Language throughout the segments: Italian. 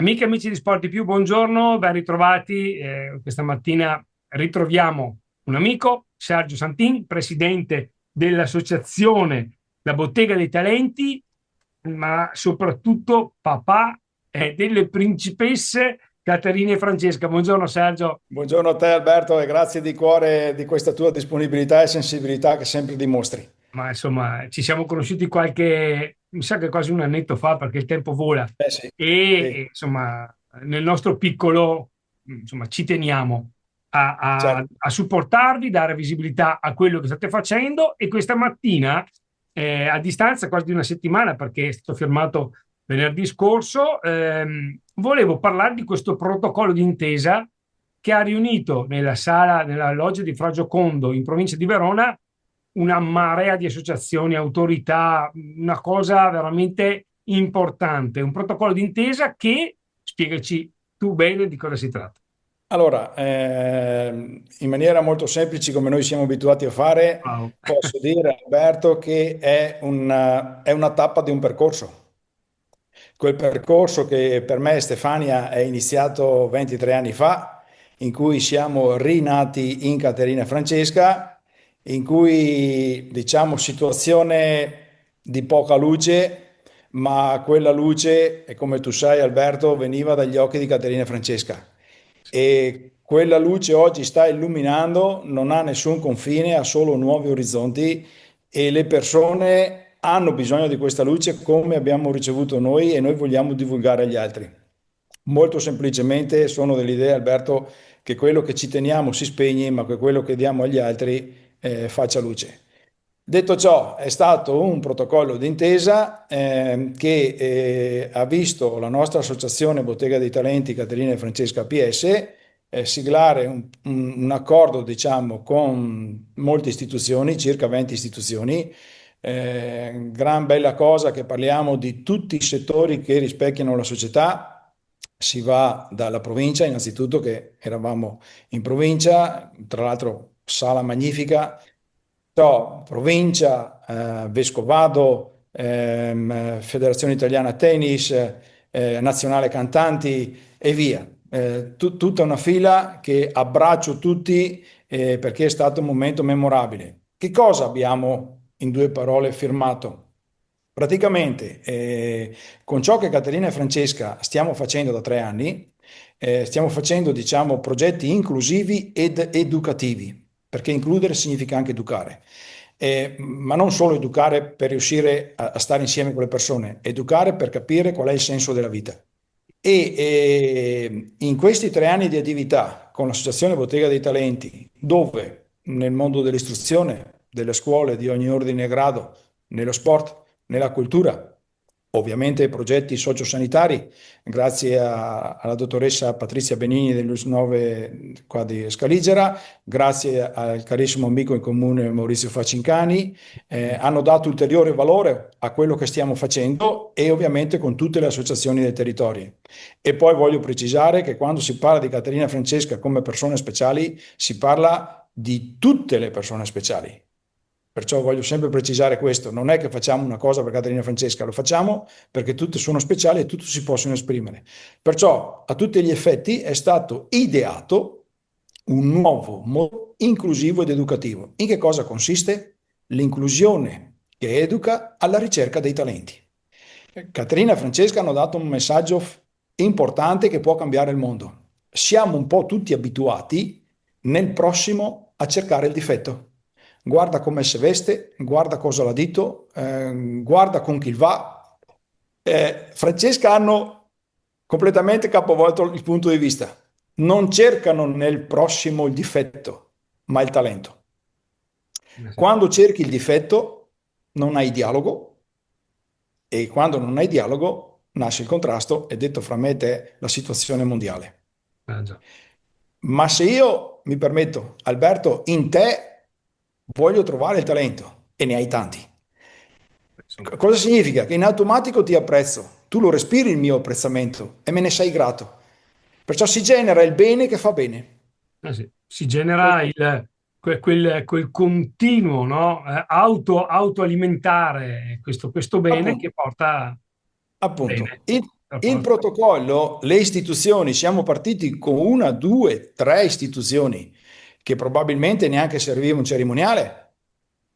Amiche e amici di Sport di Più, buongiorno, ben ritrovati. Questa mattina ritroviamo un amico, Sergio Santin, presidente dell'associazione La Bottega dei Talenti, ma soprattutto papà delle principesse Caterina e Francesca. Buongiorno Sergio. Buongiorno a te Alberto e grazie di cuore di questa tua disponibilità e sensibilità che sempre dimostri. Ma insomma, ci siamo conosciuti mi sa che quasi un annetto fa, perché il tempo vola. Eh sì, sì, Insomma, nel nostro piccolo, insomma, ci teniamo certo. a supportarvi, dare visibilità a quello che state facendo. E questa mattina, a distanza quasi di una settimana, perché è stato firmato venerdì scorso, volevo parlare di questo protocollo d'intesa che ha riunito nella loggia di Fra Giocondo in provincia di Verona una marea di associazioni, autorità, una cosa veramente importante, un protocollo d'intesa che, spiegaci tu bene di cosa si tratta. Allora, in maniera molto semplice, come noi siamo abituati a fare, Wow. posso dire Alberto che è una tappa di un percorso. Quel percorso che per me e Stefania è iniziato 23 anni fa, in cui siamo rinati in Caterina e Francesca, in cui diciamo situazione di poca luce, ma quella luce, e come tu sai Alberto, veniva dagli occhi di Caterina e Francesca. E quella luce oggi sta illuminando, non ha nessun confine, ha solo nuovi orizzonti e le persone hanno bisogno di questa luce come abbiamo ricevuto noi e noi vogliamo divulgare agli altri. Molto semplicemente sono dell'idea, Alberto, che quello che ci teniamo si spegne, ma che quello che diamo agli altri faccia luce. Detto ciò, è stato un protocollo d'intesa che ha visto la nostra associazione Bottega dei Talenti Caterina e Francesca PS siglare un accordo, diciamo, con molte istituzioni, circa 20 istituzioni. Gran bella cosa che parliamo di tutti i settori che rispecchiano la società. Si va dalla provincia, innanzitutto, che eravamo in provincia, tra l'altro sala magnifica, provincia, Vescovado, Federazione Italiana Tennis, Nazionale Cantanti e via. Tutta una fila che abbraccio tutti perché è stato un momento memorabile. Che cosa abbiamo in due parole firmato? Praticamente, con ciò che Caterina e Francesca stiamo facendo da 3 anni, stiamo facendo, diciamo, progetti inclusivi ed educativi, perché includere significa anche educare. Ma non solo educare per riuscire a stare insieme con le persone, educare per capire qual è il senso della vita. In questi 3 anni di attività con l'Associazione Bottega dei Talenti, dove nel mondo dell'istruzione, delle scuole di ogni ordine e grado, nello sport, nella cultura, ovviamente progetti sociosanitari, grazie alla dottoressa Patrizia Benini dell'US9 qua di Scaligera, grazie al carissimo amico in comune Maurizio Facincani, hanno dato ulteriore valore a quello che stiamo facendo e ovviamente con tutte le associazioni del territorio. E poi voglio precisare che quando si parla di Caterina e Francesca come persone speciali, si parla di tutte le persone speciali. Perciò voglio sempre precisare questo, non è che facciamo una cosa per Caterina e Francesca, lo facciamo perché tutte sono speciali e tutte si possono esprimere. Perciò a tutti gli effetti è stato ideato un nuovo modo inclusivo ed educativo. In che cosa consiste? L'inclusione che educa alla ricerca dei talenti. Caterina e Francesca hanno dato un messaggio importante che può cambiare il mondo. Siamo un po' tutti abituati nel prossimo a cercare il difetto. Guarda come si veste, guarda cosa l'ha detto, guarda con chi va. Francesca hanno completamente capovolto il punto di vista. Non cercano nel prossimo il difetto, ma il talento. Quando cerchi il difetto, non hai dialogo e quando non hai dialogo, nasce il contrasto e detto fra me e te la situazione mondiale. Già. Ma se io mi permetto, Alberto, in te voglio trovare il talento e ne hai tanti. Insomma, Cosa significa? Che in automatico ti apprezzo, tu lo respiri il mio apprezzamento e me ne sei grato. Perciò si genera il bene che fa bene. sì. Si genera quel continuo, no? Autoalimentare questo bene Appunto, che porta appunto. bene. a Il posto. protocollo, le istituzioni, siamo partiti con una, due, tre istituzioni che probabilmente neanche serviva un cerimoniale,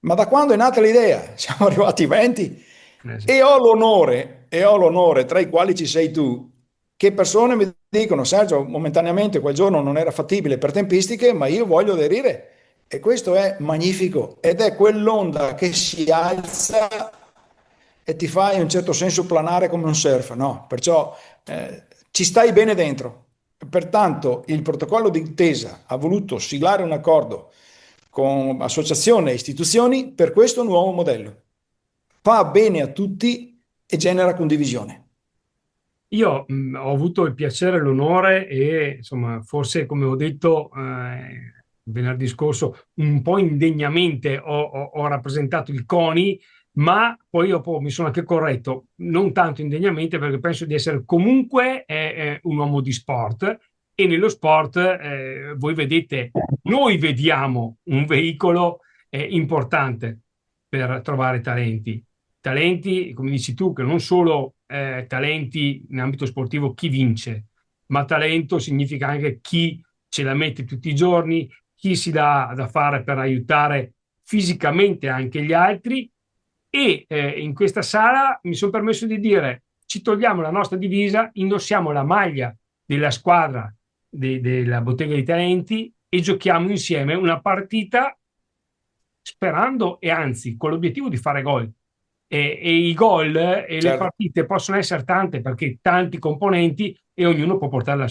ma da quando è nata l'idea? Siamo arrivati 20 Sì. e ho l'onore, tra i quali ci sei tu, che persone mi dicono, Sergio, momentaneamente quel giorno non era fattibile per tempistiche, ma io voglio aderire. E questo è magnifico ed è quell'onda che si alza e ti fa in un certo senso planare come un surf, no? Perciò ci stai bene dentro. Pertanto il protocollo d'intesa ha voluto siglare un accordo con associazioni e istituzioni per questo nuovo modello. Fa bene a tutti e genera condivisione. Io ho avuto il piacere e l'onore e insomma, forse come ho detto venerdì scorso, un po' indegnamente ho rappresentato il CONI, ma poi dopo mi sono anche corretto, non tanto indegnamente perché penso di essere comunque un uomo di sport e nello sport voi vedete, noi vediamo un veicolo importante per trovare talenti. Talenti, come dici tu, che non solo talenti in ambito sportivo chi vince, ma talento significa anche chi ce la mette tutti i giorni, chi si dà da fare per aiutare fisicamente anche gli altri. E in questa sala mi sono permesso di dire: ci togliamo la nostra divisa, indossiamo la maglia della squadra della Bottega dei Talenti e giochiamo insieme una partita sperando e anzi con l'obiettivo di fare gol. E i gol e le Certo. partite possono essere tante perché tanti componenti e ognuno può portare la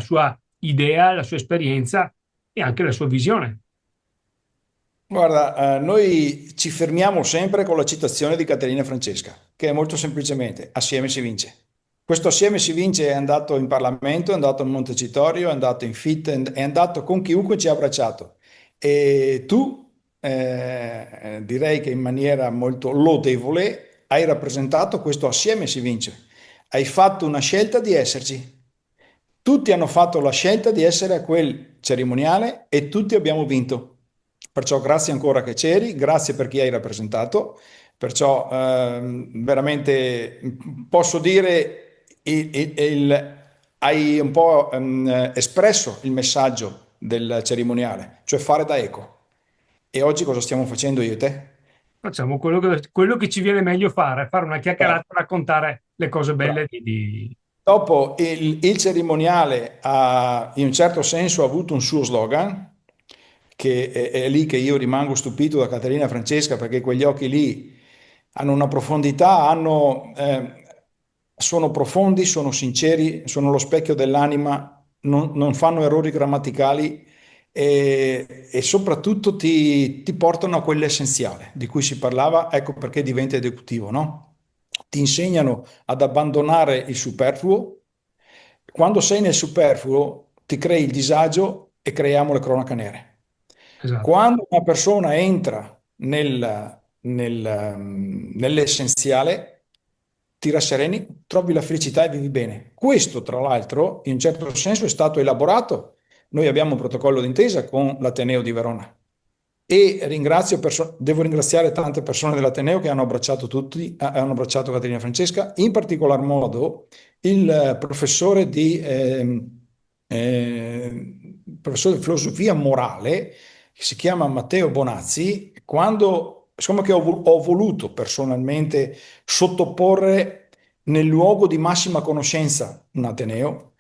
sua idea, la sua esperienza e anche la sua visione. Guarda, noi ci fermiamo sempre con la citazione di Caterina Francesca, che è molto semplicemente assieme si vince. Questo assieme si vince è andato in Parlamento, è andato in Montecitorio, è andato in FIT, è andato con chiunque ci ha abbracciato. E tu, direi che in maniera molto lodevole, hai rappresentato questo assieme si vince. Hai fatto una scelta di esserci. Tutti hanno fatto la scelta di essere a quel cerimoniale e tutti abbiamo vinto. Perciò grazie ancora che c'eri, grazie per chi hai rappresentato. Perciò veramente posso dire hai un po' espresso il messaggio del cerimoniale, cioè fare da eco. E oggi cosa stiamo facendo io e te? Facciamo quello che ci viene meglio fare una Bravo, chiacchierata, raccontare le cose belle bravo. di. Dopo il cerimoniale ha in un certo senso avuto un suo slogan, che è lì che io rimango stupito da Caterina Francesca, perché quegli occhi lì hanno una profondità, sono profondi, sono sinceri, sono lo specchio dell'anima, non fanno errori grammaticali e soprattutto ti portano a quell'essenziale di cui si parlava, ecco perché diventa eduktivo, no? Ti insegnano ad abbandonare il superfluo. Quando sei nel superfluo ti crei il disagio e creiamo le cronache nere. Esatto. Quando una persona entra nell'essenziale, ti rassereni, trovi la felicità e vivi bene. Questo, tra l'altro, in un certo senso è stato elaborato. Noi abbiamo un protocollo d'intesa con l'Ateneo di Verona e devo ringraziare tante persone dell'Ateneo che hanno abbracciato tutti, hanno abbracciato Caterina Francesca, in particolar modo il professore di filosofia morale che si chiama Matteo Bonazzi, quando, siccome che ho voluto personalmente sottoporre nel luogo di massima conoscenza un Ateneo,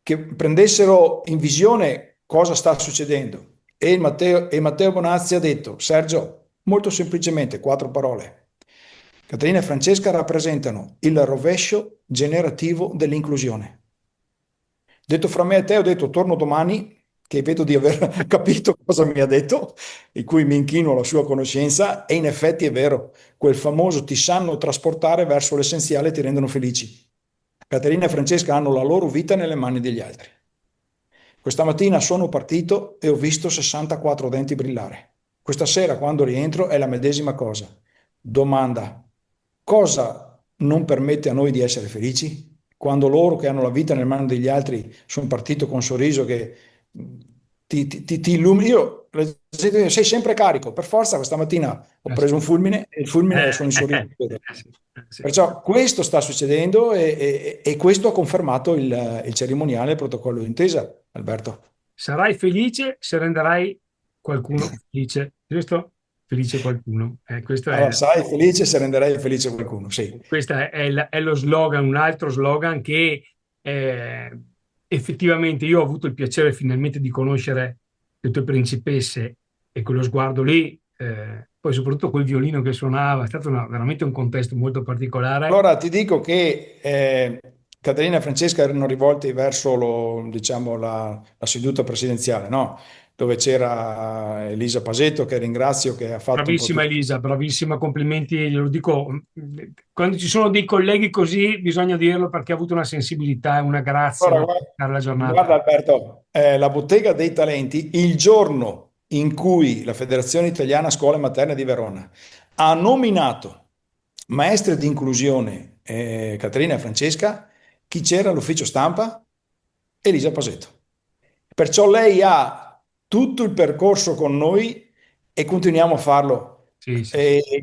che prendessero in visione cosa sta succedendo. E Matteo Bonazzi ha detto, Sergio, molto semplicemente, quattro parole. Caterina e Francesca rappresentano il rovescio generativo dell'inclusione. Detto fra me e te, ho detto torno domani, che vedo di aver capito cosa mi ha detto, di cui mi inchino alla sua conoscenza, e in effetti è vero, quel famoso ti sanno trasportare verso l'essenziale e ti rendono felici. Caterina e Francesca hanno la loro vita nelle mani degli altri. Questa mattina sono partito e ho visto 64 denti brillare. Questa sera, quando rientro, è la medesima cosa. Domanda: cosa non permette a noi di essere felici? Quando loro che hanno la vita nelle mani degli altri sono partito con un sorriso che ti illumina. Io sei sempre carico, per forza questa mattina ho Sì. preso un fulmine e il fulmine sono in sorriso. Sì, sì. Perciò questo sta succedendo e questo ha confermato il cerimoniale, il protocollo d'intesa, Alberto. Sarai felice se renderai qualcuno felice, giusto? Felice qualcuno. Allora, sarai felice se renderai felice qualcuno, sì. Questo è lo slogan, un altro slogan che effettivamente io ho avuto il piacere finalmente di conoscere le tue principesse e quello sguardo lì, poi soprattutto quel violino che suonava, è stato veramente un contesto molto particolare. Allora ti dico che Caterina e Francesca erano rivolti verso diciamo, la seduta presidenziale, no? Dove c'era Elisa Pasetto, che ringrazio, che ha fatto un po' Bravissima tutto. Elisa, bravissima, complimenti, glielo dico, quando ci sono dei colleghi così bisogna dirlo perché ha avuto una sensibilità e una grazia Allora, nel portare la giornata. guarda Alberto, la Bottega dei Talenti, il giorno in cui la Federazione Italiana Scuole Materne di Verona ha nominato maestre di inclusione Caterina e Francesca, chi c'era all'ufficio stampa? Elisa Pasetto. Perciò lei ha tutto il percorso con noi e continuiamo a farlo. Sì, sì, sì.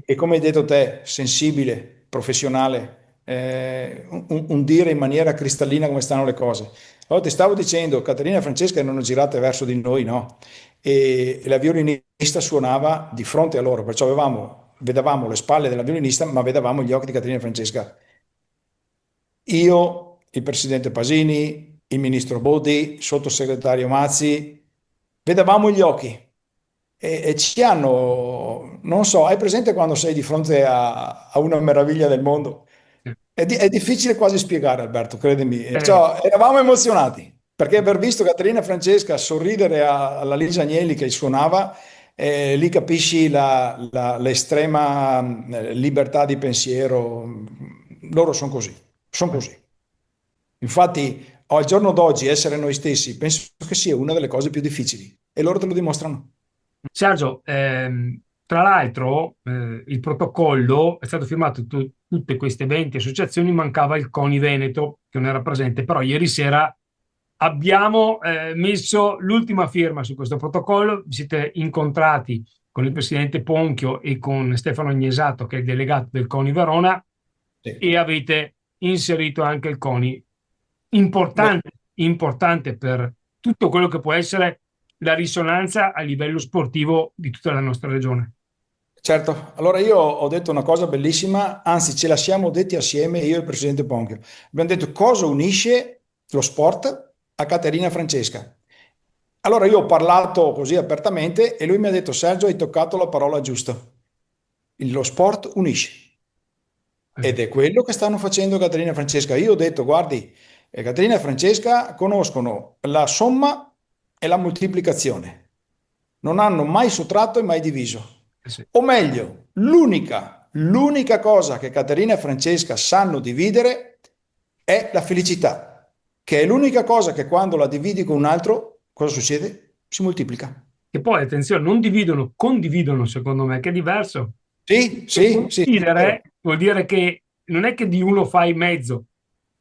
E come hai detto te, sensibile, professionale, un dire in maniera cristallina come stanno le cose. Allora, ti stavo dicendo, Caterina e Francesca erano girate verso di noi, no? E la violinista suonava di fronte a loro, perciò vedevamo le spalle della violinista, ma vedevamo gli occhi di Caterina e Francesca. Io, il presidente Pasini, il ministro Bodi, il sottosegretario Mazzi, vedevamo gli occhi e ci hanno, non so, hai presente quando sei di fronte a una meraviglia del mondo? È difficile quasi spiegare, Alberto, credimi. Eh, Cioè, eravamo emozionati perché aver visto Caterina Francesca sorridere alla Lisa Agnelli che suonava, lì capisci l'estrema libertà di pensiero. Loro sono così, sono così. Infatti, al giorno d'oggi essere noi stessi penso che sia una delle cose più difficili e loro te lo dimostrano. Sergio, tra l'altro, il protocollo è stato firmato tutte queste 20 associazioni, mancava il CONI Veneto che non era presente, però ieri sera abbiamo messo l'ultima firma su questo protocollo, vi siete incontrati con il presidente Ponchio e con Stefano Agnesato, che è il delegato del CONI Verona, Sì. e avete inserito anche il CONI, Beh, importante, importante per tutto quello che può essere la risonanza a livello sportivo di tutta la nostra regione. certo, allora io ho detto una cosa bellissima, anzi ce la siamo detti assieme io e il presidente Ponchio. Abbiamo detto cosa unisce lo sport a Caterina e Francesca. Allora io ho parlato così apertamente e lui mi ha detto Sergio, hai toccato la parola giusta. Lo sport unisce. Ed è quello che stanno facendo Caterina e Francesca. Io ho detto, guardi, Caterina e Francesca conoscono la somma e la moltiplicazione. Non hanno mai sottratto e mai diviso. Sì. O meglio, l'unica cosa che Caterina e Francesca sanno dividere è la felicità, che è l'unica cosa che quando la dividi con un altro, cosa succede? Si moltiplica. Che poi, attenzione, non dividono, condividono, secondo me, che è diverso. Sì, E sì, sì, è vero. condividere vuol dire che non è che di uno fai mezzo,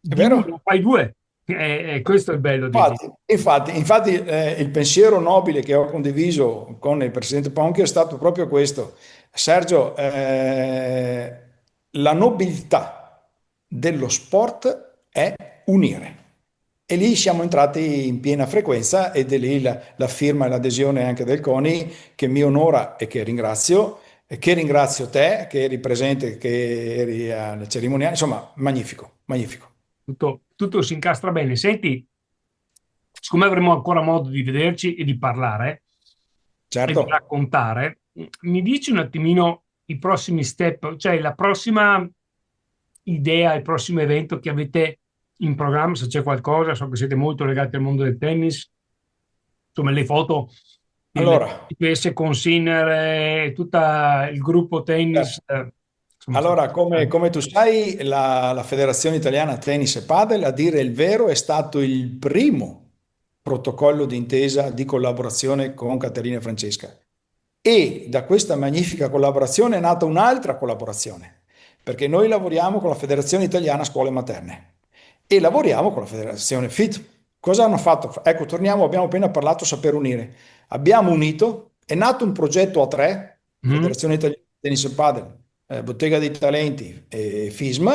È di uno vero? fai due. Questo è il bello di... Infatti, il pensiero nobile che ho condiviso con il presidente Ponchi è stato proprio questo. Sergio, la nobiltà dello sport è unire. E lì siamo entrati in piena frequenza ed è lì la firma e l'adesione anche del CONI che mi onora e che ringrazio te, che eri presente, che eri al cerimoniale. Insomma, magnifico, magnifico. tutto si incastra bene. Senti, siccome avremo ancora modo di vederci e di parlare e Certo. di raccontare, mi dici un attimino i prossimi step, cioè la prossima idea, il prossimo evento che avete in programma, se c'è qualcosa, so che siete molto legati al mondo del tennis, insomma le foto del Allora, PS con Sinner e tutto il gruppo tennis, insomma, Allora, come tu sai, la Federazione Italiana Tennis e Padel, a dire il vero, è stato il primo protocollo d'intesa di collaborazione con Caterina e Francesca. E da questa magnifica collaborazione è nata un'altra collaborazione, perché noi lavoriamo con la Federazione Italiana Scuole Materne e lavoriamo con la Federazione FIT. Cosa hanno fatto? Ecco, torniamo, abbiamo appena parlato Saper Unire. Abbiamo unito È nato un progetto a tre, Mm. Federazione Italiana di Tennis e Padel, Bottega dei Talenti e FISM,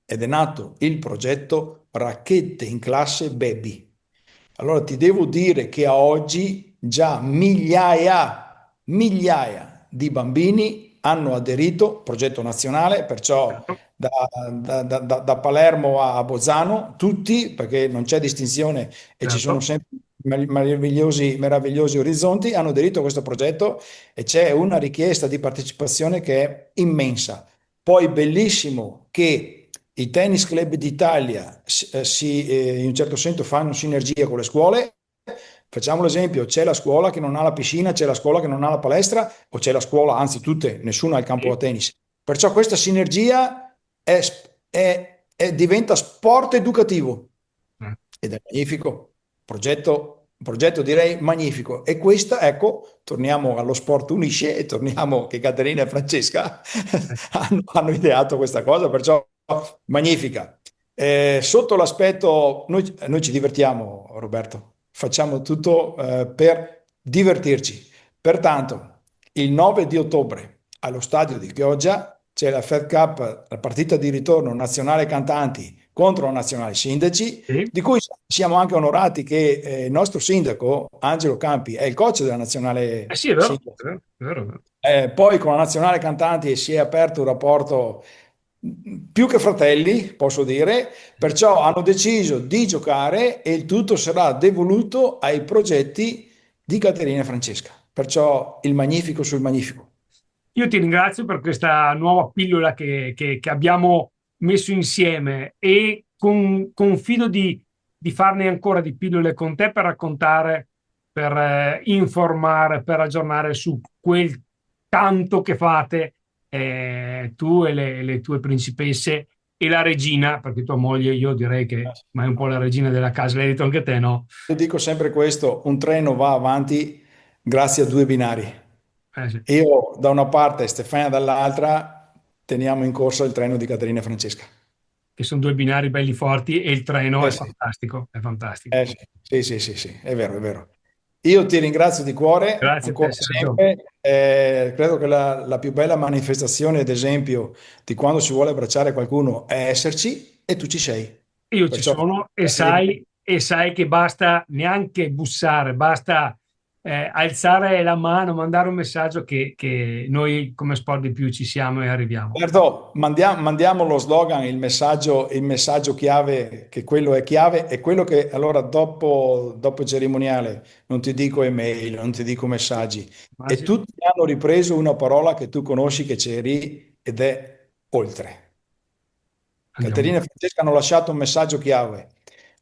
ed è nato il progetto Racchette in classe Baby. Allora ti devo dire che a oggi già migliaia di bambini hanno aderito, progetto nazionale, perciò Certo, da, da Palermo a Bolzano, tutti, perché non c'è distinzione e ci sono certo. sempre meravigliosi orizzonti, hanno aderito a questo progetto e c'è una richiesta di partecipazione che è immensa. Poi bellissimo che i tennis club d'Italia in un certo senso fanno sinergia con le scuole. Facciamo l'esempio, c'è la scuola che non ha la piscina, c'è la scuola che non ha la palestra, o c'è la scuola, anzi tutte, nessuno ha il campo Sì. da tennis. Perciò questa sinergia diventa sport educativo Eh, ed è magnifico, progetto direi magnifico. E questa, ecco, torniamo allo sport unisce e torniamo che Caterina e Francesca eh. hanno ideato questa cosa, perciò magnifica. Sotto l'aspetto, noi ci divertiamo, Roberto, facciamo tutto per divertirci. Pertanto, il 9 di ottobre allo stadio di Chioggia c'è la Fed Cup, la partita di ritorno nazionale cantanti contro la nazionale sindaci, Sì. di cui siamo anche onorati che il nostro sindaco Angelo Campi è il coach della Eh nazionale sì, è vero, sindaci. è vero, è vero, è vero. Poi con la nazionale cantanti si è aperto un rapporto più che fratelli, posso dire, perciò hanno deciso di giocare e il tutto sarà devoluto ai progetti di Caterina e Francesca. Perciò il magnifico sul magnifico. Io ti ringrazio per questa nuova pillola che abbiamo messo insieme e confido di farne ancora di pillole con te per raccontare, per informare, per aggiornare su quel tanto che fate tu e le tue principesse e la regina, perché tua moglie io direi che ma è un po' la regina della casa, l'hai detto anche te, no? Io dico sempre questo, un treno va avanti grazie a due binari. Sì. Io da una parte e Stefania dall'altra teniamo in corsa il treno di Caterina e Francesca. Che sono due binari belli forti e il treno è Eh sì, fantastico, è fantastico. sì, sì, sì, sì, è vero, è vero. Io ti ringrazio di cuore, Grazie a te, ancora Sergio. sempre. Credo che la più bella manifestazione, ad esempio, di quando si vuole abbracciare qualcuno è esserci e tu ci sei. Io ci Perciò sono grazie di cuore. e sai che basta neanche bussare, basta alzare la mano, mandare un messaggio che noi come Sport di Più ci siamo e arriviamo. Certo, mandiamo lo slogan, il messaggio chiave, che quello è chiave, e quello che allora dopo il cerimoniale, non ti dico email, non ti dico messaggi, Ma e sì, tutti hanno ripreso una parola che tu conosci, che c'eri, ed è oltre. andiamo. Caterina e Francesca hanno lasciato un messaggio chiave.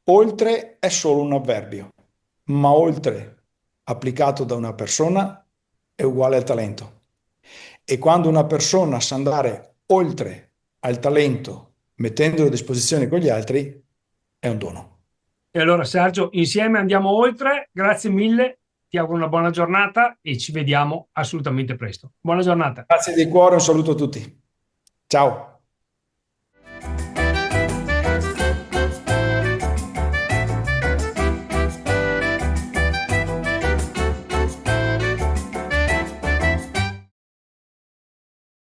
Oltre è solo un avverbio, ma oltre applicato da una persona è uguale al talento. E quando una persona sa andare oltre al talento, mettendolo a disposizione con gli altri, è un dono. E allora Sergio, insieme andiamo oltre, grazie mille, ti auguro una buona giornata e ci vediamo assolutamente presto. Buona giornata. Grazie di cuore, un saluto a tutti. Ciao.